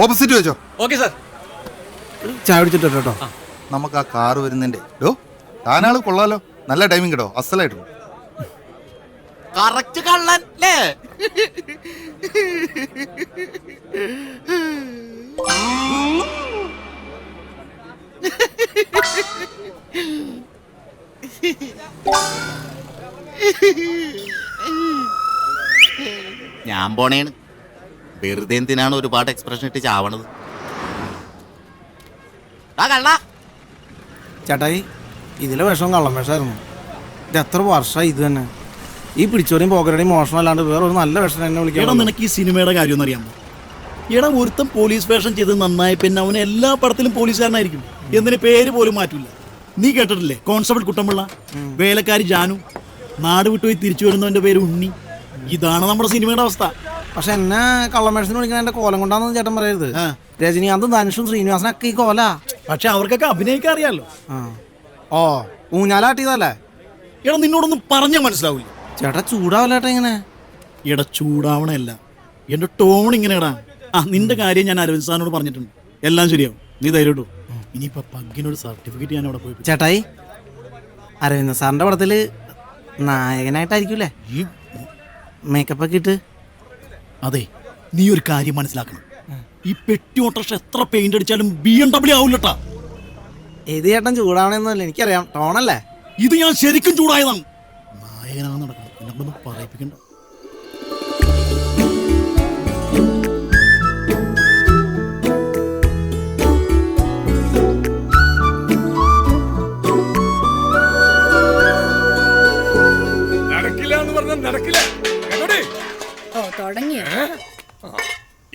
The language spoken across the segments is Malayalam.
ഓപ്പോസിറ്റ് വെച്ചോ. Okay sir. ചായ കുടിച്ചിട്ടോ കേട്ടോ. നമുക്ക് ആ കാറ് വരുന്നുണ്ട്. താനാള് കൊള്ളാലോ, നല്ല ടൈമിംഗ് കേട്ടോ, അസലായിട്ട്. കറക്റ്റ് കള്ളൻ അല്ലേ? ഞാൻ പോണേണ്. വെറുതെ എന്തിനാണ് ഒരുപാട് എക്സ്പ്രഷൻ ഇട്ട് ചാവണത്? ചേട്ടായി, ഇതിലെ വിഷം കള്ളം വിഷമായിരുന്നു. ഇത് എത്ര വർഷമായി ഇത് തന്നെ. ഈ പിടിച്ചോടെയും പോക്കരുടെയും മോഷണം അല്ലാണ്ട് വേറെ ഒരു നല്ല വിഷം എന്നെ വിളിക്കണം. നിനക്ക് ഈ സിനിമയുടെ കാര്യം ഒന്നും അറിയാമോ? എടാ, ഒരുത്തം പോലീസ് വേഷം ചെയ്ത് നന്നായി പിന്നെ അവന് എല്ലാ പടത്തിലും പോലീസുകാരനായിരിക്കും. എന്തിന് പേര് പോലും മാറ്റൂല. നീ കേട്ടിട്ടില്ലേ കോൺസ്റ്റബിൾ കുട്ടമ്പിള്ള, വേലക്കാരി ജാനു, നാട് വിട്ടുപോയി തിരിച്ചു വരുന്നവന്റെ പേര് ഉണ്ണി. ഇതാണ് നമ്മുടെ സിനിമയുടെ അവസ്ഥ. പക്ഷെ എന്നെ കള്ളമേഷന് വിളിക്കണ എന്റെ കോലം കൊണ്ടാന്ന് ചേട്ടൻ പറയരുത്. രജനീകാന്തും ധനുഷും ശ്രീനിവാസനൊക്കെ ഈ കോല. പക്ഷെ അവർക്കൊക്കെ അഭിനയിക്കാൻ അറിയാലോ. ഓ, ഊഞ്ഞാലാട്ടിയതല്ലേ? എടാ, നിന്നോടൊന്നും പറഞ്ഞാൽ മനസ്സിലാവില്ല. ചേട്ടാ ചൂടാവല്ലേട്ടാ ഇങ്ങനെ. എടാ, ചൂടാവണല്ല, എന്റെ ടോൺ ഇങ്ങനെടാ. നിന്റെ കാര്യം ഞാൻ അരവിന്ദ് സാറിനോട് പറഞ്ഞിട്ടുണ്ട്. എല്ലാം ശരിയാവും, നീ ധൈര്യം. ഇനിയിപ്പോ പഗ്ഗിനൊരു സർട്ടിഫിക്കറ്റ് ഞാൻ അവിടെ പോയി. ചേട്ടായി, അരവിന്ദ് സാറിന്റെ പടത്തില് നായകനായിട്ടായിരിക്കൂലേ മേക്കപ്പ് ഒക്കെ ഇട്ട്? അതെ, നീ ഒരു കാര്യം മനസ്സിലാക്കണം. ഈ പെട്ടി ഓട്ടോറിക്ഷ എത്ര പെയിന്റ് അടിച്ചാലും BMW ആവൂലട്ടാ. ഏത് ചേട്ടൻ ചൂടാവണെന്നല്ല എനിക്കറിയാം, ടോണല്ലേ ഇത്. ഞാൻ ശരിക്കും ചൂടായതാണ്. നായകനാണ് നടക്കുന്നത്, എന്നൊന്നും പറയിപ്പിക്കണ്ട. നടക്കില്ല.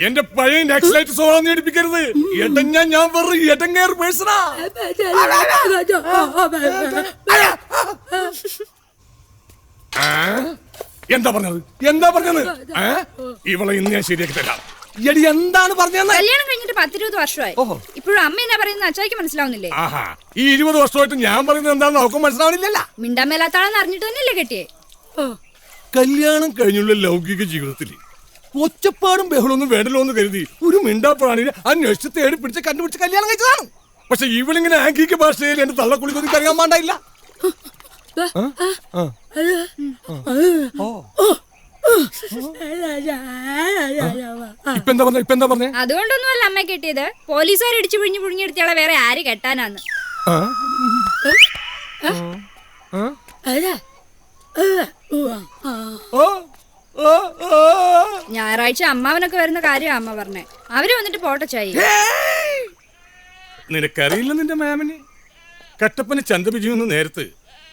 എന്റെ പഴയ നെക്സ്റ്റ് സ്വഭാവം നേടിപ്പിക്കരുത്. ഞാൻ വെറും എടങ്ങേറ് പേഴ്സണാ. എന്താ പറഞ്ഞത്? ഇവളെ ഇന്ന് ഞാൻ ശരിയാക്കി തരാം. എടി, എന്താണ് പറഞ്ഞത്? കല്യാണം കഴിഞ്ഞിട്ട് 10-20 വർഷമായി. ഇപ്പോഴും അമ്മ എന്നാ പറയുന്നത് അച്ചായിക്ക് മനസ്സിലാവുന്നില്ലേ? ഈ 20 വർഷമായിട്ട് ഞാൻ പറയുന്നത് എന്താണെന്ന് അവർക്ക് മനസ്സിലാവുന്നില്ല. മിണ്ടാൻ മേലാത്താണെന്ന് അറിഞ്ഞിട്ട് തന്നെയല്ലേ കെട്ടിയേ? കല്യാണം കഴിഞ്ഞുള്ള ലൗകിക ജീവിതത്തിൽ ഒച്ചപ്പാടും ബഹളമൊന്നും വേണ്ടല്ലോ എന്ന് കരുതി ഒരു മിണ്ടാപ്പാണിനെ അന്വേഷിച്ച് തേടി പിടിച്ച് കണ്ടുപിടിച്ച് കല്യാണം കഴിച്ചതാണ്. പക്ഷെ ഇവളിങ്ങനെ ആംഗിക ഭാഷയിൽ എന്റെ തള്ളക്കുളിക്കൊന്നും അറിയാൻ പാടില്ല. ഇപ്പെന്താ പറഞ്ഞേ? അതുകൊണ്ടൊന്നുമല്ല അമ്മ കെട്ടിയത്. പോലീസുകാർ ഇടിച്ചു പിഴിഞ്ഞു പുഴുങ്ങിയെടുത്തയാളെ വേറെ ആര് കെട്ടാനാന്ന്? ഞായറാഴ്ച അമ്മാവനൊക്കെ വരുന്ന കാര്യം അമ്മ പറഞ്ഞേ. അവര് വന്നിട്ട് പോട്ടെ ചായി. നിനക്കറിയില്ല നിന്റെ മാമന്? കട്ടപ്പന ചന്തപിജിന്ന് നേരത്ത്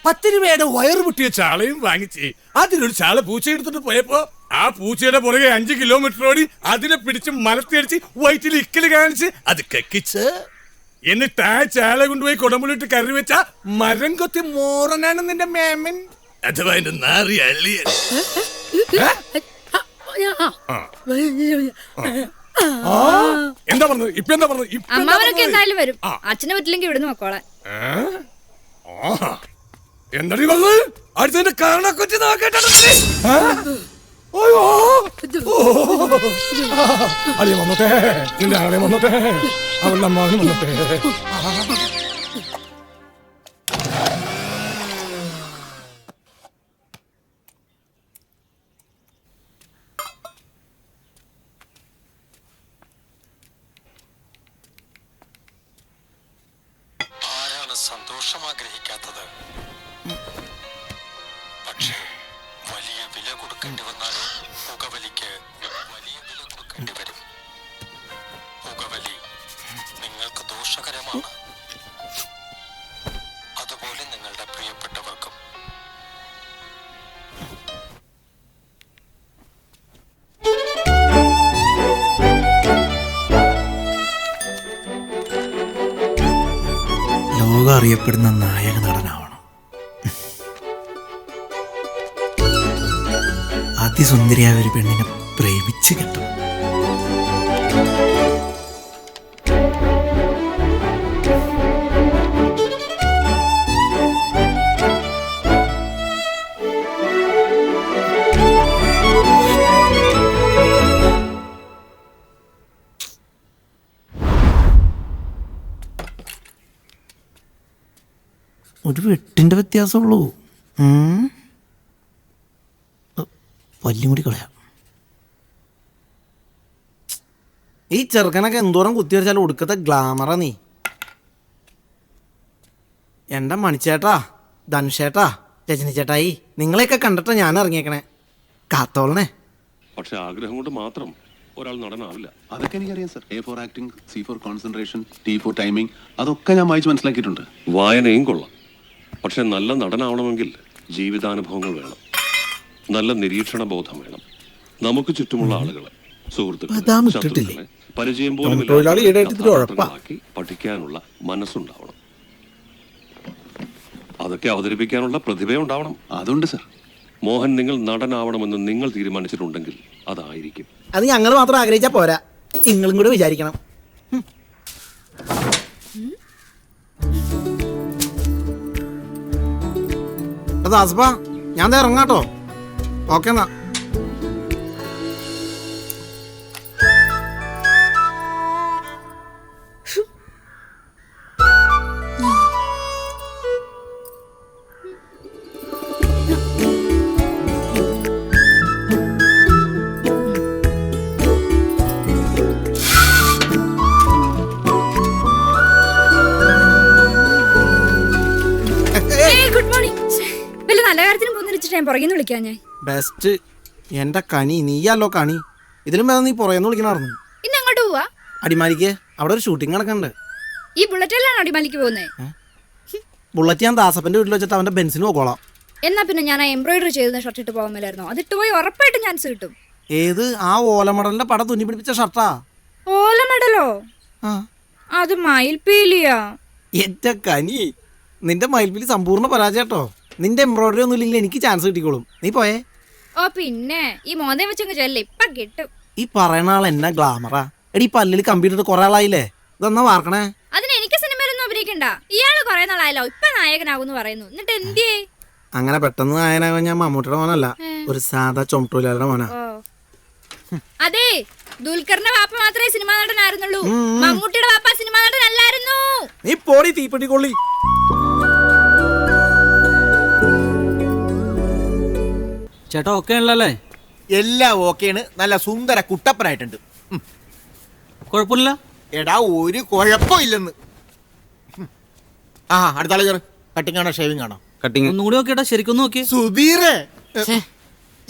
10 രൂപയുടെ വയറ് പൊട്ടിയ ചാളയും വാങ്ങിച്ച് അതിലൊരു ചാള പൂച്ച എടുത്തിട്ട് പോയപ്പോ ആ പൂച്ചയുടെ പുറകെ 5 കിലോമീറ്റർ ഓടി അതിനെ പിടിച്ച് മലത്തിയടിച്ച് വയറ്റിൽ ഇക്കല് കാണിച്ച് അത് കക്കിച്ച് എന്നിട്ട് ആ ചാള കൊണ്ടുപോയി കുടമ്പുളിട്ട് കറി വെച്ച മരം കൊത്തി മോറനാണ് നിന്റെ മാമൻ. അഥവാ എന്റെ നാറി അള്ളിയ. എന്താ പറഞ്ഞത്? ഇപ്പെന്താ പറഞ്ഞത്? അമ്മാവനൊക്കെ എന്തായാലും വരും. അച്ഛനെ പറ്റില്ലെങ്കിൽ ഇവിടുന്ന് നോക്കോളാം. എന്താ പറഞ്ഞത്? അടുത്തതിന്റെ കാരണക്കൊച്ചി നോക്കട്ടെ. അളിയ വന്നോട്ടെ, നിന്റെ ആളെ വന്നോട്ടെ, അവളുടെ അമ്മാവനും വന്നോട്ടെ. സന്തോഷം ആഗ്രഹിക്കാത്തത്? പക്ഷേ വലിയ വില കൊടുക്കേണ്ടി വന്നാലോ? പുകവലിക്ക് വലിയ വില കൊടുക്കേണ്ടി വരും. പുകവലി നിങ്ങൾക്ക് ദോഷകരമാണ്. അതുപോലെ നിങ്ങളുടെ പ്രിയപ്പെട്ടവർക്കും. ലോകം അറിയപ്പെടുന്ന നായക നടനാവണം. അതിസുന്ദരിയായ ഒരു പെണ്ണിനെ പ്രേമിച്ച് കിട്ടും. ഒരു വെട്ടിൻ്റെ വ്യത്യാസമുള്ളൂ. പല്ലും കൂടി കളയാം. ഈ ചെറുക്കനൊക്കെ എന്തോരം കുത്തിവരച്ചാലും ഒടുക്കത്തെ ഗ്ലാമറാ നീ. എൻ്റെ മണിച്ചേട്ടാ, ധനുഷേട്ടാ, രജനി ചേട്ടായി, നിങ്ങളെയൊക്കെ കണ്ടിട്ടാ ഞാൻ ഇറങ്ങിയേക്കണേ. കാത്തോളണേ. പക്ഷെ ആഗ്രഹം കൊണ്ട് മാത്രം ഒരാൾ നടനാവില്ല. അതൊക്കെ എനിക്കറിയാം sir. A for acting, C for concentration, T for timing, അതൊക്കെ ഞാൻ വായിച്ച് മനസ്സിലാക്കിയിട്ടുണ്ട്. വായനയും കൊള്ളാം. പക്ഷെ നല്ല നടനാവണമെങ്കിൽ ജീവിതാനുഭവങ്ങൾ വേണം, നല്ല നിരീക്ഷണ ബോധം വേണം. നമുക്ക് ചുറ്റുമുള്ള ആളുകളെ, സുഹൃത്തുക്കളെ, ശത്രുക്കളെ പരിചയം പോലും കഥാപാത്രങ്ങളാക്കി പഠിക്കാനുള്ള മനസ്സുണ്ടാവണം. അതൊക്കെ അവതരിപ്പിക്കാനുള്ള പ്രതിഭയുണ്ടാവണം. അതുണ്ട് സർ. മോഹൻ, നിങ്ങൾ നടനാവണമെന്ന് നിങ്ങൾ തീരുമാനിച്ചിട്ടുണ്ടെങ്കിൽ അതായിരിക്കും. അത് ഞങ്ങൾ മാത്രം ആഗ്രഹിച്ചാൽ പോരാ, നിങ്ങളും കൂടെ വിചാരിക്കണം. ദാസപ്പ, ഞാൻ ഇറങ്ങാട്ടോ. ഓക്കെ എന്നാ. Good morning. വല്ല നല്ല കാര്യത്തിന് പോന്നിരിച്ചിട്ട് ഞാൻ പുറകെ വിളിക്കാൻ. ഞാൻ ബെസ്റ്റ്. എന്റെ കണി നീയല്ലോ കണി. ഇതിലും വേറെ നീ പുറയെന്ന് വിളിക്കണമായിരുന്നു. ഇന്ന് അങ്ങോട്ട് പോവാ? അടിമാലിക്ക് അവിടെ ഒരു ഷൂട്ടിംഗ് നടക്കണ്ട്. ഈ ബുള്ളറ്റിലാണ് അടിമാലിക്ക് പോകുന്നത്. ബുള്ളറ്റ് ഞാൻ ദാസപ്പന്റെ വീട്ടിൽ വെച്ചിട്ട് അവന്റെ ബെൻസിന് പോകോളാം. എന്നാ പിന്നെ ഞാൻ ആ എംബ്രോയിഡറി ചെയ്ത ഷർട്ട് ഇട്ട് പോകാൻ മേലായിരുന്നോ? അതിട്ട് പോയി ഉറപ്പായിട്ടും ചാൻസ് കിട്ടും. ഏത്? ആ ഓലമടലിന്റെ പടം തുന്നി പിടിപ്പിച്ച ഷർട്ടാ. ഓല മെഡലോ? അത് മയിൽപീലിയാ. എന്റെ കനി, നിന്റെ മയിൽപീലി സമ്പൂർണ്ണ പരാജയട്ടോ. നിന്റെ എംബ്രോയിഡറി ഒന്നും ഇല്ലെങ്കിൽ എനിക്ക് ചാൻസ് കിട്ടിക്കോളും. നീ പോയേ. ഓ പിന്നെ ഈ മോദം വെച്ചങ്ങ് ചെല്ല, ഇപ്പൊ കിട്ടും. ഈ പറയണ ആൾ എന്നാ ഗ്ലാമറാ. എടി പല്ലിൽ കമ്പ്യൂട്ടർ കുറെ ആളായില്ലേ, ഇതെന്നാ വാർക്കണേ. അതിന് എനിക്ക് സിനിമയിലൊന്നും അഭിനയിക്കണ്ട. ഇയാള് കുറെ നാളായല്ലോ ഇപ്പൊ നായകനാകുന്നു പറയുന്നു. എന്നിട്ട് എന്തിയേ? അങ്ങനെ പെട്ടെന്ന് നായകനാകാൻ ഞാൻ മമ്മൂട്ടിയുടെ മോനല്ല, ഒരു സാധാ ചുമട്ടൂലാരുടെ മോനാ. അതെ, ദുൽഖറിന്റെ വാപ്പ മാത്രമേ സിനിമാ നടനായിരുന്നുള്ളൂ. മമ്മൂട്ടിയുടെ വാപ്പ സിനിമാ നടനല്ലായിരുന്നു. നീ പോടി തീപ്പെട്ടി കൊള്ളി. ചേട്ടാ ഓക്കെ ഉള്ളല്ലേ? എല്ലാം ഓക്കെയാണ്. നല്ല സുന്ദര കുട്ടപ്പനായിട്ടുണ്ട്. കുഴപ്പമില്ല. എടാ ഒരു കുഴപ്പമില്ലെന്ന്. ആ അടുത്ത ആള് കയറ്. കട്ടിംഗ് ആണോ ഷേവിംഗ് ആണോ? കട്ടിങ്. ഒന്നും കൂടി നോക്കിയേട്ടാ, ശരിക്കും നോക്കി. സുധീറേ,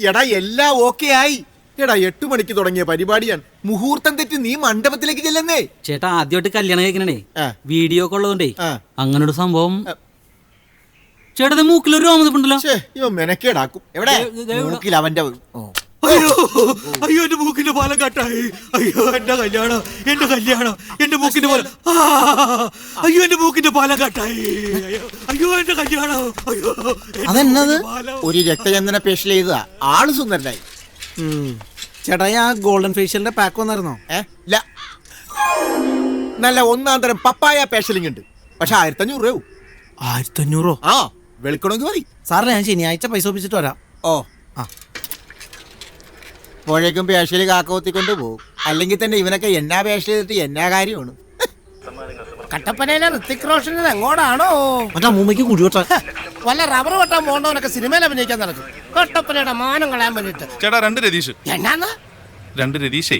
എടാ എല്ലാം ഓക്കെ ആയി. എടാ 8 മണിക്ക് തുടങ്ങിയ പരിപാടിയാണ്. മുഹൂർത്തം തെറ്റി നീ മണ്ഡപത്തിലേക്ക് ചെല്ലുന്നേ. ചേട്ടാ ആദ്യമായിട്ട് കല്യാണം കഴിക്കണേ, വീഡിയോ ഒക്കെ ഉള്ളതുകൊണ്ടേ അങ്ങനെ ഒരു സംഭവം. ചേട്ടാ മൂക്കിലൊരു രോമതുണ്ടല്ലോ. ഇവ മെനക്കേടാക്കും. എവിടെ മൂക്കിൽ അവന്റെ. അയ്യോ അയ്യോ, എന്റെ മൂക്കിന്റെ പാലം കട്ടായി. അയ്യോ എന്റെ കല്യാണം, എന്റെ കല്യാണം, എന്റെ മൂക്കിന്റെ പാലം. അയ്യോ എന്റെ മൂക്കിന്റെ പാലം കട്ടായി. അയ്യോ എന്റെ കല്യാണം. അയ്യോ അതെന്നത്? ഒരു രക്തചന്ദന ഫേഷ്യൽ ചെയ്തതാ. ആള് സുന്ദരനായി. ചേട്ടാ ആ ഗോൾഡൻ ഫേഷ്യലിന്റെ പാക്ക് വന്നായിരുന്നോ? ഇല്ല, നല്ല ഒന്നാം തരം പപ്പായ ഫേഷ്യലിംഗ് ഉണ്ട്. പക്ഷെ 1500 രൂപ. 1500? ആ, വെളുക്കണമെങ്കിൽ മതി. സാറിന് ഞാൻ ശനിയാഴ്ച പൈസ ഒപ്പിച്ചിട്ട് വരാം. ഓ ആ, പോഴേക്കും ഫേഷ്യൽ കാക്കവത്തിക്കൊണ്ട് പോകും. അല്ലെങ്കിൽ തന്നെ ഇവനൊക്കെ എന്നാ ഫേഷ്യൽ ചെയ്തിട്ട് എന്നാ കാര്യമാണ്. കട്ടപ്പനയിലെ ഋത്തിക് റോഷൻ എങ്ങോട്ടാണോ? മറ്റേ അമ്മൂമ്മയ്ക്ക് കുടിവെട്ടാ വല്ല റബ്ബർ വെട്ടാൻ പോകണ്ടവനൊക്കെ സിനിമയിൽ അഭിനയിക്കാൻ നടക്കും. കട്ടപ്പനയുടെ മാനം കളയാൻ വേണ്ടിട്ട്. ചേട്ടാ 2 രതീഷ്. എന്നാന്ന്? 2 രതീഷേ.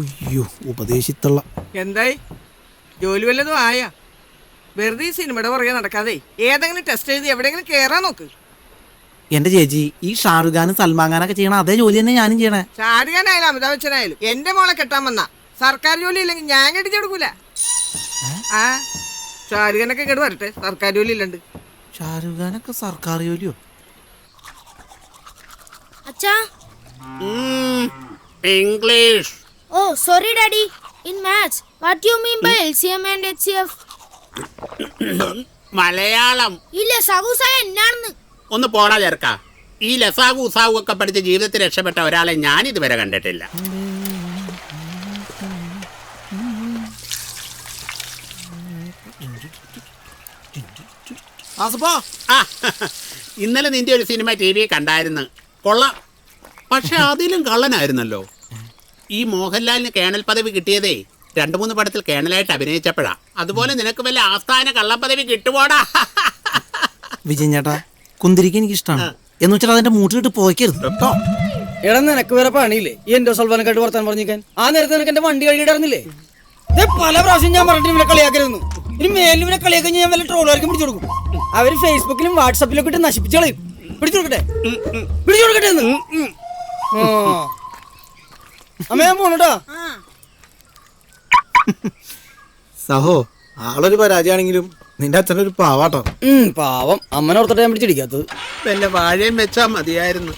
അയ്യോ ഉപദേശിത്തുള്ള. എന്തായി, ജോലി വല്ലതും ആയാ? വെറുതെ ഈ സിനിമയുടെ പുറകെ നടക്കാതെ ഏതെങ്കിലും ടെസ്റ്റ് എഴുതി എവിടെയെങ്കിലും കേറാൻ നോക്ക്. എന്റെ ചേച്ചി, ഈ ഷാറുഖ് ഖാനും സൽമാൻ ഖാനൊക്കെ ചെയ്യണ അതേ ജോലി തന്നെ ഞാനും ചെയ്യണേ. ഷാരുഖാനായാലും അമിതാഭ് ബച്ചനായാലും എന്റെ മോളെ കെട്ടാൻ വന്ന സർക്കാർ ജോലി ഇല്ലെങ്കിൽ ഞാൻ കെട്ടിച്ചു കൊടുക്കൂല. ആ ഷാരുഖാനൊക്കെ ഇങ്ങോട്ട് വരട്ടെ, സർക്കാർ ജോലി ഇല്ലണ്ട്. ഷാറുഖ് ഖാനൊക്കെ സർക്കാർ ജോലിയോ? അച്ഛാ, English. Oh sorry daddy. In maths what you mean by LCM and HCF? Malayalam. ഈ ലസാഗുസായ എന്നാണെന്ന്? ഒന്ന് പോടാ ചേർക്ക. ഈ ലസാഗു ഉസാഗു ഒക്കെ പഠിച്ച് ജീവിതത്തിൽ രക്ഷപ്പെട്ട ഒരാളെ ഞാൻ ഇതുവരെ കണ്ടിട്ടില്ല. ഇന്നലെ നിന്റെ ഒരു സിനിമ TV കണ്ടായിരുന്നു. കൊള്ളാം. പക്ഷെ അതിലും കള്ളനായിരുന്നല്ലോ. ഈ മോഹൻലാലിന് കേണൽ പദവി കിട്ടിയതേ 2-3 പടത്തിൽ കേണലായിട്ട് അഭിനയിച്ചപ്പോഴാ. അതുപോലെ നിനക്ക് വല്ല ആസ്ഥാന കള്ളപ്പദവി കിട്ടുപോടാ. വിജയൻ ചേട്ടാ, കുന്തിരിക്ക് എനിക്ക് ഇഷ്ടമാണ് എന്ന് വെച്ചാൽ അതിന്റെ മൂട്ടിലിട്ട് പോയിക്കരുത് കേട്ടോ. എടാ നിനക്ക് വേറെ പണിയില്ലേ ഈ എന്റെ സൽവാനക്കായിട്ട് വർത്താൻ പറഞ്ഞിരിക്കാൻ? ആ നേരത്തെ നിനക്ക് എന്റെ വണ്ടി കഴുകിയിടായിരുന്നില്ലേ? പല പ്രാവശ്യം ഞാൻ പറഞ്ഞിട്ട് ഇവരെ കളിയാക്കരുന്നു. ഇനി മേലിൽ ഇവരെ കളിയാക്കി ഞാൻ വല്ല ട്രോളുകാർക്കും പിടിച്ചു കൊടുക്കും. അവര് ഫേസ്ബുക്കിലും വാട്സാപ്പിലും ഒക്കെ ഇട്ട് നശിപ്പിച്ചു കളയും. പിടിച്ചു കൊടുക്കട്ടെ അമ്മ ഞാൻ പോണോട്ടാ. സഹോ, ആളൊരു പരാജയമാണെങ്കിലും നിന്റെ അച്ഛനൊരു പാവാട്ടോ. പാവം അമ്മനോർത്തിട്ട് ഞാൻ പിടിച്ചിടിക്കാത്തത്. വല്ല വാഴയും വെച്ചാ മതിയായിരുന്നു.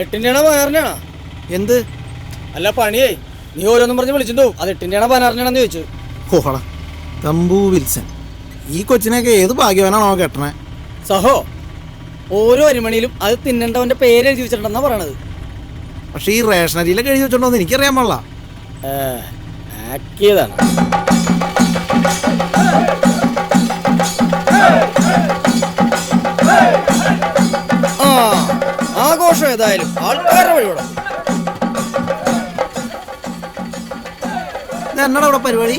8-ന്റെയാണോ 16-ന്റെയാണോ? എന്ത്? അല്ല പണിയേ, നീ ഓരോന്നും പറഞ്ഞ് വിളിച്ചിട്ടുണ്ടോ? അത് 8-ന്റെയാണോ 16-ന്റെയാണോന്ന് ചോദിച്ചു. ഓഹള തമ്പൂ വിൽസൺ, ഈ കൊച്ചിനൊക്കെ ഏത് ഭാഗ്യവാനാണോ കെട്ടണേ. സഹോ, ഓരോ അരിമണിയിലും അത് തിന്നണ്ടവന്റെ പേര് എഴുതി വെച്ചിട്ടുണ്ടെന്നാ പറയണത്. പക്ഷെ ഈ റേഷനരിയിലൊക്കെ എഴുതി വെച്ചിട്ടുണ്ടോന്ന് എനിക്കറിയാൻ പാടില്ല. ആക്കിയതാണ്. ആഘോഷം ഏതായാലും ആൾക്കാരുടെ വഴിയോടെ. എന്നടാ ഇവിടെ പരിപാടി?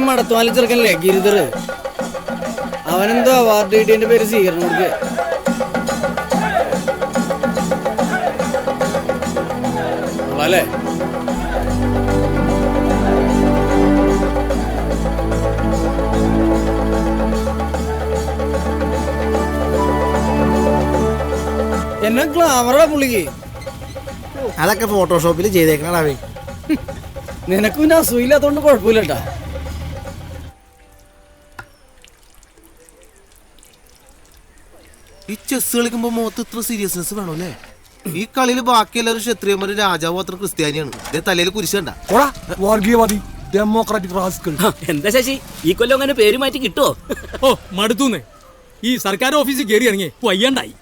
മടത്തുവാലി ചെറുക്കനല്ലേ ഗിരിധർ, അവനെന്തോ അവാർഡ് കിട്ടിയതിന്റെ പേര് സ്വീകരണം കൊടുക്കുക. അല്ലേ എന്നെ ഗ്ലാമറാ പുള്ളിക്ക്. അതൊക്കെ ഫോട്ടോഷോപ്പിൽ ചെയ്തേക്കണടാവേ. നിനക്ക് പിന്നെ അസൂയില്ലാത്തോണ്ട് കുഴപ്പമില്ലട്ടാ. ഈ ചെസ് കളിക്കുമ്പോ മുഖത്ത് ഇത്ര സീരിയസ്നെസ് വേണോ അല്ലേ? ഈ കളിയിൽ ബാക്കി എല്ലാവരും ക്ഷത്രിയന്മാരും രാജാവും അത്ര ക്രിസ്ത്യാനിയാണ്. തലയിൽ കുരിശണ്ട. എന്താ ശശി, ഈ കൊല്ലം അങ്ങനെ പേര് മാറ്റി കിട്ടുമോ? ഓ മടുത്തൂന്നേ, ഈ സർക്കാർ ഓഫീസിൽ കയറി ഇറങ്ങി വയ്യാണ്ടായി.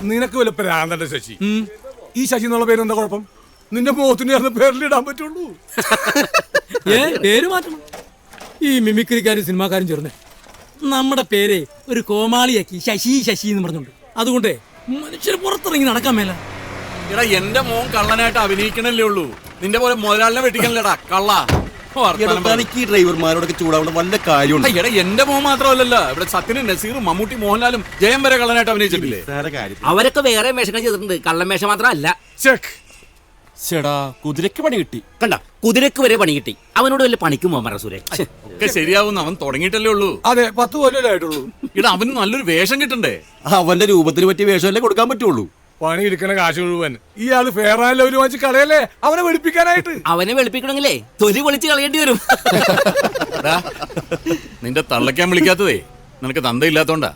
നിനക്ക് വല്ല പ്രാന്തന്റെ ശശി. ഈ ശശി എന്നുള്ള പേര് എന്താ കുഴപ്പം? നിന്റെ മുഖത്തിന് ചേർന്ന പേരിലിടാൻ പറ്റുള്ളൂ. പേര് മാറ്റണം. ഈ മിമിക്രിക്കാരും സിനിമാക്കാരും ചേർന്ന് നമ്മുടെ പേര് ഒരു കോമാളിയാക്കി ശശി ശശി എന്ന് പറഞ്ഞുണ്ട്. അതുകൊണ്ടേ മനുഷ്യർ പുറത്തിറങ്ങി നടക്കാൻ മേല. എടാ എന്റെ മോൻ കള്ളനായിട്ട് അഭിനയിക്കണല്ലേ ഉള്ളൂ, നിന്റെ പോലെ മുതലാളിനെ വെട്ടിക്കണല്ലേടാ കള്ള. ഈ ഡ്രൈവർമാരോടൊക്കെ ചൂടാവേണ്ട വല്ല കാര്യമുണ്ട്. എടാ എന്റെ മോൻ മാത്രമല്ലല്ലോ, ഇവിടെ സത്യനും നസീറും മമ്മൂട്ടി മോഹൻലാലും ജയം വരെ കള്ളനായിട്ട് അഭിനയിച്ചിട്ടില്ലേ? അവരൊക്കെ വേറെ വേഷങ്ങൾ ചെയ്തിട്ടുണ്ട്, കള്ളൻ വേഷം മാത്രമല്ല. ചേടാ കുതിരക്ക് പണി കിട്ടി. കണ്ട, കുതിരക്ക് വരെ പണി കിട്ടി. അവനോട് വല്ല പണിക്കും പോകാൻ സുരേഷ്. ഒക്കെ ശരിയാവുന്ന അവൻ തുടങ്ങിയിട്ടല്ലേ ഉള്ളൂ. അതെ, 10 കൊല്ലമായിട്ടുള്ളൂ. ഇടാ അവന് നല്ലൊരു വേഷം കിട്ടണ്ടേ? അവന്റെ രൂപത്തിന് പറ്റിയ വേഷമല്ലേ കൊടുക്കാൻ പറ്റുള്ളൂ. പണി എടുക്കണ കാശ് മുഴുവൻ ഇയാള് ഫെയറായ ലെവല് വാങ്ങിച്ച് കളയല്ലേ അവനെ വെളുപ്പിക്കാനായിട്ട്. അവനെ വെളുപ്പിക്കണമെങ്കിലേ തൊലി പൊളിച്ച് കളയേണ്ടി വരും. നിന്റെ തള്ളയ്ക്കാൻ വിളിക്കാത്തതേ നിനക്ക് തന്തയില്ലാത്തോണ്ടാ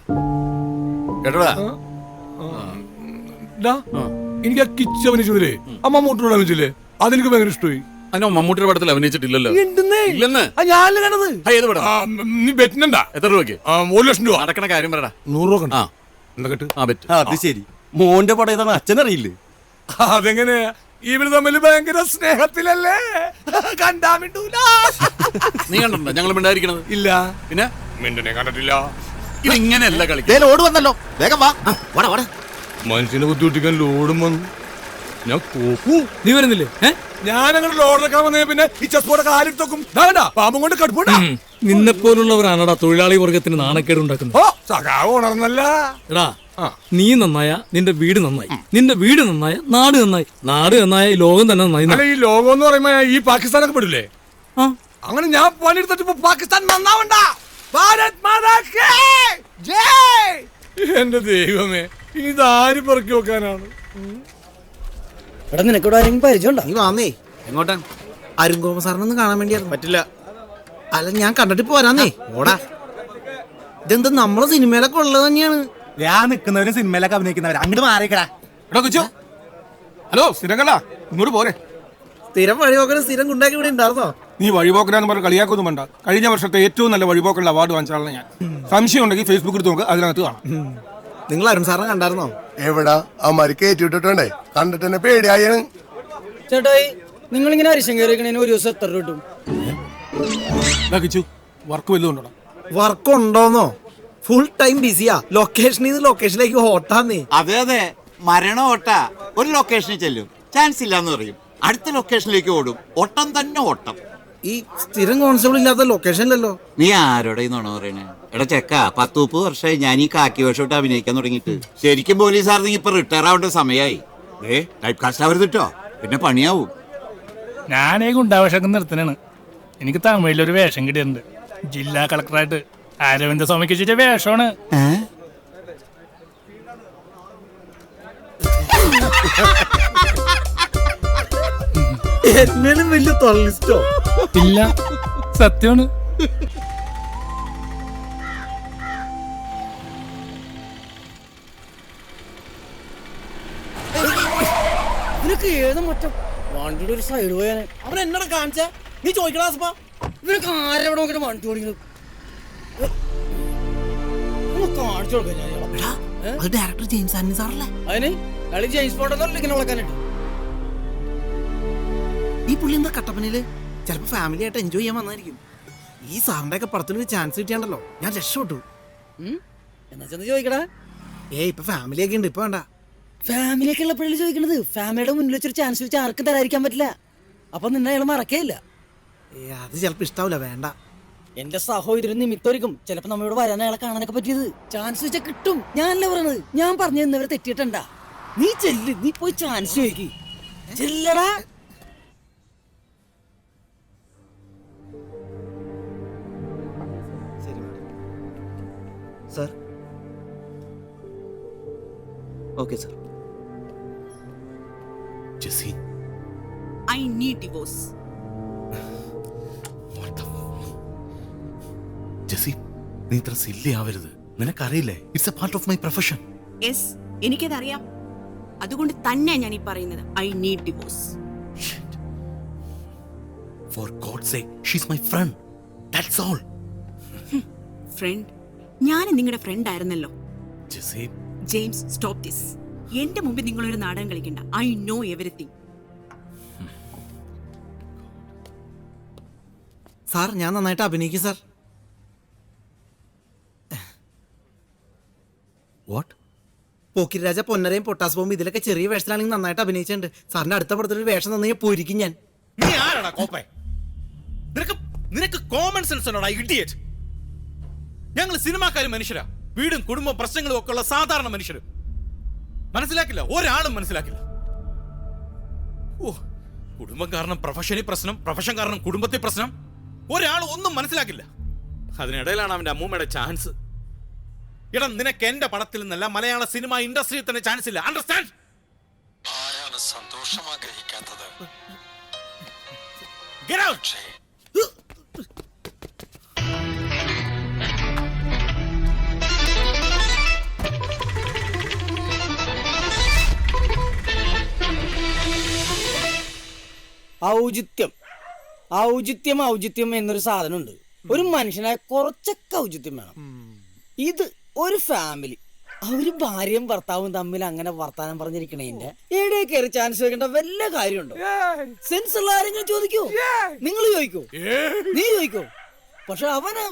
കേട്ടോടാ. എനിക്ക് ആ കിച്ച് അഭിനയിച്ചതില്ലേ, ആ മമ്മൂട്ടിയോട് അഭിനയിച്ചില്ലേ, അതെനിക്ക് ഭയങ്കര ഇഷ്ടമായി. അതിനോ മമ്മൂട്ടിയുടെ പടത്തിൽ അഭിനയിച്ചിട്ടില്ലല്ലോ. ഇല്ലെന്ന് ഞാനല്ലേ കണ്ടത്. ഏത് പടം? നീ ബെറ്റിനുണ്ടാ? എത്ര രൂപയ്ക്ക്? 1 ലക്ഷം രൂപ. നടക്കണ കാര്യം പറയടാ. 100 രൂപ. എന്താ കേട്ട്? അത് ശരി, മോന്റെ പടം ഏതാണ് അച്ഛനറിയില്ലേ? അതെങ്ങനെയാ? ഇവര് തമ്മിൽ ഭയങ്കര സ്നേഹത്തിലല്ലേ, കണ്ടാ മിണ്ടൂല. നീ കണ്ടിട്ടുണ്ടോ ഞങ്ങൾ മിണ്ടായിരിക്കണത്? ഇല്ല. പിന്നെ മിണ്ടനെ കണ്ടിട്ടില്ല. ഇതിങ്ങനെയല്ല കളിക്കാൻ. ലോഡ് വന്നല്ലോ, വേഗം വാ. മനുഷ്യനെ ബുദ്ധിമുട്ടിക്കാൻ ലോഡും വന്നു. ഞാൻ പോക്കൂ. നീ വരുന്നില്ലേ? ഞാനങ്ങനെ ലോഡെടുക്കാൻ വന്നേ പിന്നെ ഈ ചെസ്ബോർഡ് കാലിട്ടോക്കും പാമ്പും കൊണ്ട് കടുപ്പുണ്ടാ. നിന്നെ പോലുള്ളവരാണടാ തൊഴിലാളി വർഗത്തിന് നാണക്കേട് ഉണ്ടാക്കുന്നത്. ഓ സഖാവ് ഉണർന്നല്ല. എടാ, നീ നന്നായ നിന്റെ വീട് നന്നായി, നിന്റെ വീട് നന്നായ നാട് നന്നായി, നാട് നന്നായ ഈ ലോകം തന്നെ നന്നായി. ഈ ലോകം എന്ന് പറയുമ്പോ ഈ പാകിസ്ഥാനൊക്കെ പെടില്ലേ? അങ്ങനെ ഞാൻ പണിയെടുത്തിട്ട് പാകിസ്ഥാൻ നന്നാവണ്ട. ഭാരത് മാതാ കി ജയ്. എന്റെ ദൈവമേ, ഇനി ഇതാര് പെറുക്കി വെക്കാനാണ്? എടാ നിനക്കിവിടെ ആരെങ്കിലും പരിചയമുണ്ടോ? നീ വാന്നേ. എങ്ങോട്ടാ? അരുൺകുമാർ സാറിനൊന്നും കാണാൻ വേണ്ടിയായിരുന്നു. പറ്റില്ല. അല്ല ഞാൻ കണ്ടിട്ട് പോരാന്നേ. ഓടാ, ഇതെന്താ നമ്മളെ സിനിമയിലൊക്കെ ഉള്ളത് തന്നെയാണ്. ഞാൻ നിൽക്കുന്നവരും സിനിമയിലൊക്കെ അഭിനയിക്കുന്നവർ അങ്ങോട്ട് മാറിക്കടാ. ഹലോ സ്ഥിരങ്ങളാ, ഇങ്ങോട്ട് പോരെ. സ്ഥിരം വഴിപോക്കനും സ്ഥിരം കുണ്ടാക്കി ഇവിടെ ഉണ്ടായിരുന്നോ? നീ വഴിപോക്കനാന്ന് പറഞ്ഞ് കളിയാക്കൊന്നും വേണ്ട. കഴിഞ്ഞ വർഷത്തെ ഏറ്റവും നല്ല വഴിപോക്കലുള്ള അവാർഡ് വാങ്ങിച്ചാലാണ് ഞാൻ. സംശയം ഉണ്ടെങ്കിൽ ഫേസ്ബുക്ക് എടുത്ത് നോക്ക്, അതിനകത്ത് കാണാം. നിങ്ങൾ അരുൺ സാറിനെ കണ്ടായിരുന്നോ? എവിടാ അവന്മാര് കയറ്റിവിട്ടിട്ടുണ്ടേ, കണ്ടിട്ട് തന്നെ പേടിയായാണ്. ചേട്ടായി നിങ്ങളിങ്ങനെ അരിശം കയറിക്കണേന് ഒരു ദിവസം എത്ര കിട്ടും? വർക്ക് വല്ലതും ഉണ്ടോ? വർക്ക് ഉണ്ടോന്നോ? ഫുൾ ടൈം ബിസിയാ. ലൊക്കേഷനിൽ നിന്ന് ലൊക്കേഷനിലേക്ക് ഓട്ടാന്നേ. അതെ അതെ, മരണ ഓട്ട. ഒരു ലൊക്കേഷനിൽ ചെല്ലും, ചാൻസ് ഇല്ലാന്ന് പറയും. അടുത്ത ലൊക്കേഷനിലേക്ക് ഓടും. ഓട്ടം തന്നെ ഓട്ടം. ഈ സ്ഥിരം കോൺസ്റ്റബിൾ ഇല്ലാത്ത ലൊക്കേഷനിലല്ലോ. നീ ആരോടെ നോണ പറയണേ? എടാ ചെക്ക, 10-30 വർഷമായി ഞാൻ ഈ കാക്കി വേഷോട്ട് അഭിനയിക്കാൻ തുടങ്ങിയിട്ട്. ശരിക്കും പോലീസാർന്നെങ്കിൽ ഇപ്പൊ റിട്ടയർ ആവേണ്ട സമയമായി. ടൈപ്പ് കാസ്റ്റ് ആവരുത് കേട്ടോ, പിന്നെ പണിയാവും. ഞാനേ ഗുണ്ടാവേഷമൊക്കെ നിർത്തനാണ്. എനിക്ക് തമിഴിലൊരു വേഷം കിട്ടിയിട്ടുണ്ട്. ജില്ലാ കളക്ടറായിട്ട് അരവിന്ദ സ്വാമിക്ക് വെച്ചിട്ട് വേഷമാണ്. എന്നാലും വലിയ തൊള്ളിസ്റ്റോ ഇല്ല, സത്യമാണ്. നിനക്ക് ഏത് മറ്റം വണ്ടിയുടെ ഒരു സൈഡ് പോയാനെ അവൻ എന്നോട് കാണിച്ച നീ ചോദിക്കണ ഇവനൊക്കെ ആരെവിടെ നോക്കിട്ട് വണ്ടി ഓടിക്കുന്നത് കാണിച്ചു കൊടുക്കാം. ഡയറക്ടർ ജെയിംസ് ആന്റണി സാറല്ലേ? അതിന് കളി ജെയിംസ് ബോണ്ടൊന്നും ഇങ്ങനെ വിളക്കാനായിട്ട്. ഈ പുള്ളി എന്താ കട്ടപ്പനയില് ചിലപ്പോ ഫാമിലി ആയിട്ട് എൻജോയ് ചെയ്യാൻ വന്നായിരിക്കും. ഈ സാറിന്റെ ഒക്കെ പടത്തിനൊരു ചാൻസ് കിട്ടിയാണ്ടല്ലോ ഞാൻ രക്ഷപ്പെട്ടു. എന്നാ ചെന്ന് ചോദിക്കടാ. ഇപ്പൊ ഫാമിലി ഒക്കെ ഉണ്ട്, ഇപ്പൊ വേണ്ട. ഫാമിലി ഒക്കെ ഉള്ളപ്പോഴല്ലേ ചോദിക്കണത്. ഫാമിലിയുടെ മുന്നിൽ വെച്ചൊരു ചാൻസ് വെച്ച് ആർക്കും തരാതിരിക്കാൻ പറ്റില്ല. അപ്പൊ നിന്നെ അയാൾ മറക്കേയില്ല. അത് ചിലപ്പോ ഇഷ്ടാവില്ല, വേണ്ട. എന്റെ സഹോദരൻ നിമിത്തൊരിക്കും ചിലപ്പോ നമ്മയോട് വരാൻ അയാളെ കാണാനൊക്കെ പറ്റിയത്. ചാൻസ് വെച്ചാൽ കിട്ടും. ഞാനല്ലേ പറയണത്. ഞാൻ പറഞ്ഞു തന്നവരെ തെറ്റിയിട്ടുണ്ടാ. നീ ചെല്ല്, നീ പോയി ചാൻസ് ചോദിക്ക്. ചെല്ലടാ. Sir. Okay sir. Jessy, I need divorce. Jessy, നീ ഇത്ര സില്ലി ആവരുത്. നിനക്കറിയില്ലേ, it's a part of my profession. Yes, എനിക്കതറിയാം. അതുകൊണ്ട് തന്നെ ഞാൻ ഈ പറയുന്നത് I need divorce. For god's sake, she is my friend. That's all. Friend? ഞാൻ നിങ്ങളുടെ ഫ്രണ്ട് ആയിരുന്നല്ലോ. Jessy, James, stop this. എന്റെ മുമ്പിൽ നിങ്ങളൊരു നാടകം കളിക്കണ്ട. I know everything. സാർ, ഞാൻ നന്നായിട്ട് അഭിനയിക്കും sir. What? Pokkiri Raja, പൊന്നരയും പൊട്ടാസ് bomb ഇതിലൊക്കെ ചെറിയ വേഷത്തിലാണെങ്കിൽ നന്നായിട്ട് അഭിനയിച്ചിട്ടുണ്ട്. സാറിന്റെ അടുത്ത പടത്തിലൊരു വേഷം തന്നെ പോയിരിക്കും ഞാൻ. നീ ആരാടാ കോപ്പേ? നിനക്ക് കോമൺ സെൻസ് ഉണ്ടോടാ ഇഡിയറ്റ്? ഞങ്ങൾ സിനിമാക്കാരും മനുഷ്യരാ. വീടും കുടുംബവും പ്രശ്നങ്ങളും ഒക്കെ ഉള്ള സാധാരണ മനുഷ്യർ. മനസ്സിലാക്കില്ല, ഒരാളും മനസ്സിലാക്കില്ല. ഓ, കുടുംബം കാരണം പ്രൊഫഷനിൽ പ്രശ്നം, പ്രൊഫഷൻ കാരണം കുടുംബത്തിൽ പ്രശ്നം. ഒരാളും ഒന്നും മനസ്സിലാക്കില്ല. അതിനിടയിലാണ് അവന്റെ അമ്മൂമ്മയുടെ ചാൻസ്. എടാ, നിനക്ക് എന്റെ പടത്തിൽ നിന്നല്ല മലയാള സിനിമ ഇൻഡസ്ട്രിയിൽ തന്നെ ചാൻസ് ഇല്ല. അണ്ടർസ്റ്റാൻഡ്? ആരാണ് സന്തോഷം ആഗ്രഹിക്കാത്തത്? Get out! ഔചിത്യം ഔചിത്യം ഔചിത്യം എന്നൊരു സാധനമുണ്ട്. ഒരു മനുഷ്യനായ കുറച്ചൊക്കെ ഔചിത്യം വേണം. ഇത് ഒരു ഫാമിലി, അവര് ഭാര്യയും ഭർത്താവും തമ്മിൽ അങ്ങനെ വർത്താനം പറഞ്ഞിരിക്കണേന്റെ എവിടെ കയറി ചാൻസ് വെക്കേണ്ട വല്ല കാര്യമുണ്ടോ? സെൻസ് ഉള്ള ആരെങ്കിലും ചോദിക്കോ? നിങ്ങൾ ചോദിക്കോ? നീ ചോദിക്കോ? പക്ഷെ അവന്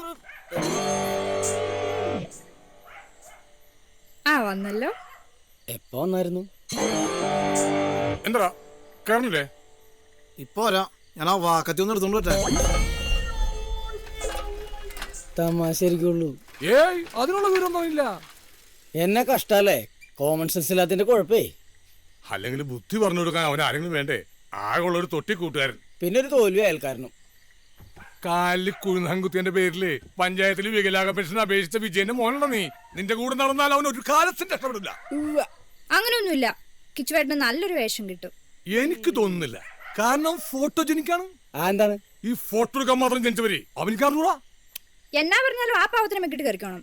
വന്നല്ലോ. എപ്പോ വന്നായിരുന്നു? എന്താ കാരണില്ലേ? ഇപ്പൊ വരാം. ഞാൻ ആ വാക്കത്തി ഒന്ന് എടുത്തോണ്ട് പറ്റാ. തമാശരിക്കുള്ളൂ. അതിനുള്ള വിവരമൊന്നുമില്ല. എന്നെ കഷ്ടല്ലേ? Common sense ഇല്ലാത്തതിന്റെ കുഴപ്പേ. അല്ലെങ്കിൽ ബുദ്ധി പറഞ്ഞു കൊടുക്കാൻ അവൻ ആരെങ്കിലും വേണ്ടേ? ആകെയുള്ള ഒരു തൊട്ടി കൂട്ടുകാരൻ, പിന്നെ ഒരു തോൽവി അയൽക്കാരനും. കാലിൽ കുഴുന്നകുത്തിന്റെ പേരില് പഞ്ചായത്തിൽ വികലാംഗ പെൻഷൻ അപേക്ഷിച്ച വിജയന്റെ മോനുള്ള നീ. നിന്റെ കൂടെ നടന്നാൽ അവൻ ഒരു കാലത്തും രക്ഷപ്പെടില്ല. അങ്ങനെയൊന്നുമില്ല. കിച്ചുവേട്ടന് നല്ലൊരു വേഷം കിട്ടും. എനിക്ക് തോന്നുന്നില്ല. കാരണം ഫോട്ടോജനിക്കാണ്. എന്താണ് ഈ ഫോട്ടോ എടുക്കാൻ മാത്രം ജനിച്ചവരെ അവനിക്കാറുകൂടാ. എന്നാ പറഞ്ഞാലും ആ പാവത്തിനെ മെക്കിട്ട് കയറിക്കണം.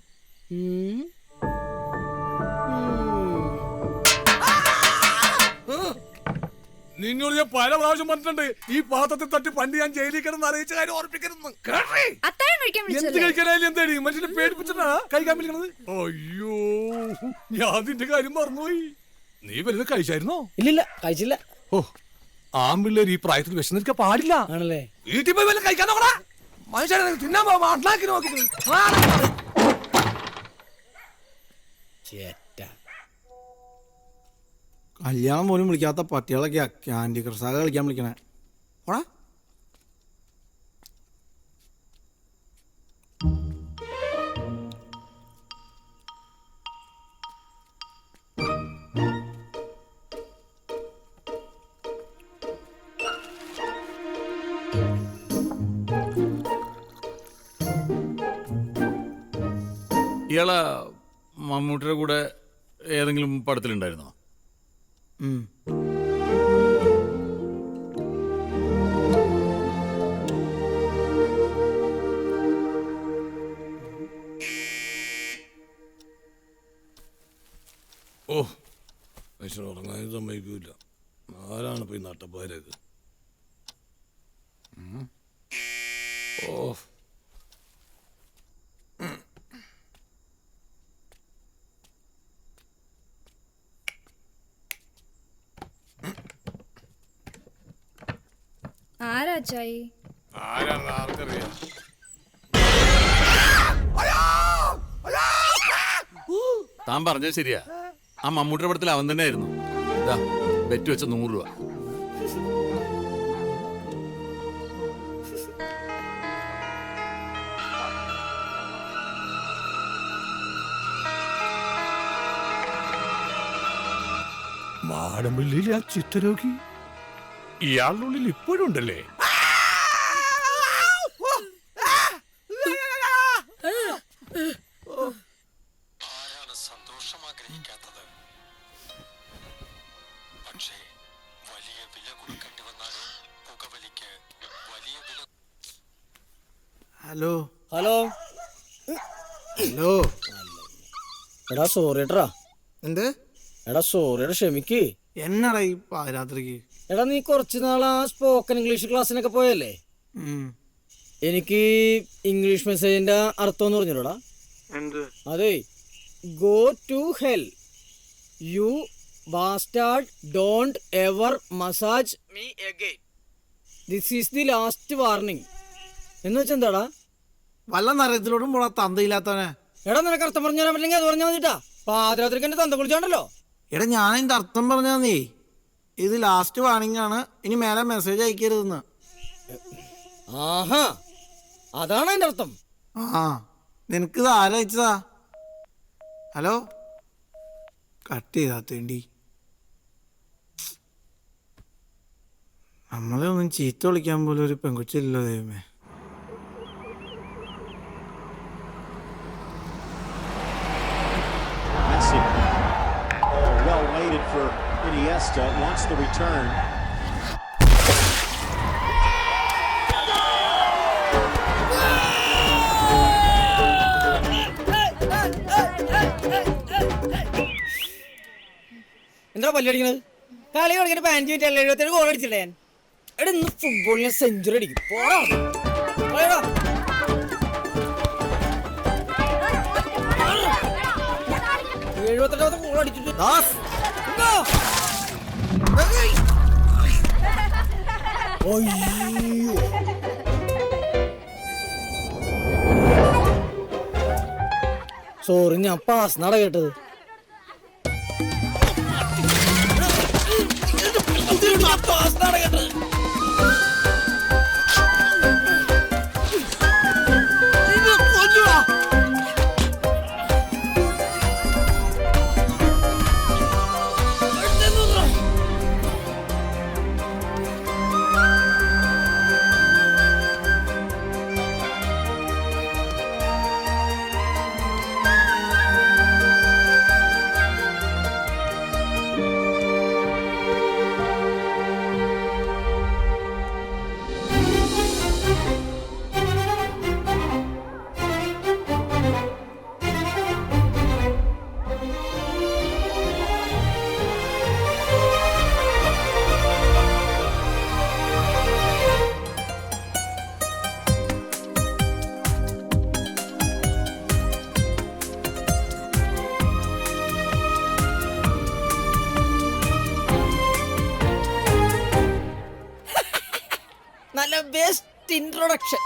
നിന്നോട് ഞാൻ പല പ്രാവശ്യം പറഞ്ഞിട്ടുണ്ട്, ഈ പാത്രത്തിൽ തട്ടി പണ്ട് ഞാൻ ജയിലിൽ കിടന്ന് അറിയിച്ച കാര്യം ഓർപ്പിക്കരുത്. എന്ത് കഴിക്കാനായാലും എന്തേടി മനുഷ്യനെ പേടിപ്പിച്ചിട്ടാ കഴിക്കാൻ വിളിക്കണത്? അയ്യോ, ഞാൻ നിന്റെ കാര്യം മറന്നുപോയി. നീ വലുത് കഴിച്ചായിരുന്നോ? ഇല്ലില്ല, കഴിച്ചില്ല. ഓ, ആമ്പിള്ളേർ ഈ പ്രായത്തിൽ വിശന്നിരിക്കാൻ പാടില്ല. ആണല്ലേ? വീട്ടിൽ പോയി വല്ല കഴിക്കാൻ നോക്കടാ. മനുഷ്യനെ തിന്നാൻ പോക്കി നോക്കി. കല്യാണം പോലും വിളിക്കാത്ത പട്ടികളൊക്കെയാ ക്യാൻഡി ക്രഷാക കളിക്കാൻ വിളിക്കണേ. ഓടാ. ഇയാളെ മമ്മൂട്ടിയുടെ കൂടെ ഏതെങ്കിലും പടത്തിലുണ്ടായിരുന്നോ? ഓ മനുഷ്യൻ ഉറങ്ങാൻ സമ്മതിക്കൂല. ആരാണ് പോയി നട്ടപ്പാരൊക്കെ? ഓ ആരാച്ചായി? ആരാണെന്ന് ആർക്കറിയാം? താൻ പറഞ്ഞത് ശരിയാ. ആ മമ്മൂട്ടിയുടെ പടത്തിൽ അവൻ തന്നെ ആയിരുന്നു. ഇതാ ബെറ്റ് വെച്ച 100 രൂപ. മാടമ്പള്ളിയിൽ ആ ചിത്തരോഗി ഇയാളുടെ ഉള്ളിൽ ഇപ്പോഴും ഉണ്ടല്ലേ? ആരാണ് സന്തോഷം ആഗ്രഹിക്കാത്തത്? പക്ഷേ വലിയ വില കൊടുക്കേണ്ടി വന്നാലും പുകവലിക്ക് വലിയ വില. Hello hello hello. എടാ സോറി ഏട്ടാ. എന്ത്? എടാ സോറിയുടെ ക്ഷമിക്ക്. എന്നാടാ ഈ പാതിരാത്രിക്ക്? എടാ നീ കുറച്ച് നാൾ ആ സ്പോക്കൺ ഇംഗ്ലീഷ് ക്ലാസ്സിനൊക്കെ പോയല്ലേ? എനിക്ക് ഇംഗ്ലീഷ് മെസ്സേജിന്റെ അർത്ഥം എന്ന് പറഞ്ഞോടാ. അതെ, go to hell you bastard don't ever massage me again. This is the last warning എന്ന് വെച്ചെന്താടാ? വല്ല നരകത്തിലോടും പോടാ തന്തയില്ലാത്തവനെ. എടാ നിനക്ക് അർത്ഥം പറഞ്ഞു തരാൻ പറ്റില്ലെങ്കിൽ അത് പറഞ്ഞാൽ മതിട്ടാ. പാതിരാത്രിക്ക് എന്റെ തന്ത കുളിച്ചോണ്ടല്ലോ. എടാ ഞാൻ ഇതിന്റെ അർത്ഥം പറഞ്ഞാ നീ, ഇത് ലാസ്റ്റ് വാണിംഗ് ആണ്, ഇനി മേലെ മെസ്സേജ് അയക്കരുതെന്ന്. ആഹാ, അതാണ് അതിന്റെ അർത്ഥം. ആ, നിനക്കിത് ആരയച്ചതാ? Hello, cut ചെയ്താത്തേണ്ടി. നമ്മളെ ഒന്നും ചീത്ത വിളിക്കാൻ പോലും ഒരു പെൺകുച്ചില്ലല്ലോ ദൈവമേ. Well waited for Iniesta, wants the return. എന്താ പല്ലടിക്കണത്? കളി കളിക്കുന്ന 5 മിനിറ്റ് അല്ല 77 ഗോൾ അടിച്ചില്ലേ ഞാൻ. എടാ ഇന്ന് ഫുട്ബോളിനെ സെഞ്ചുറി അടിക്കും. പോടാ 78 ഗോൾ അടിച്ചിട്ട് സോറി, ഞാൻ പാസ് നട കേട്ടത്. നല്ല ബെസ്റ്റ് ഇൻട്രൊഡക്ഷൻ.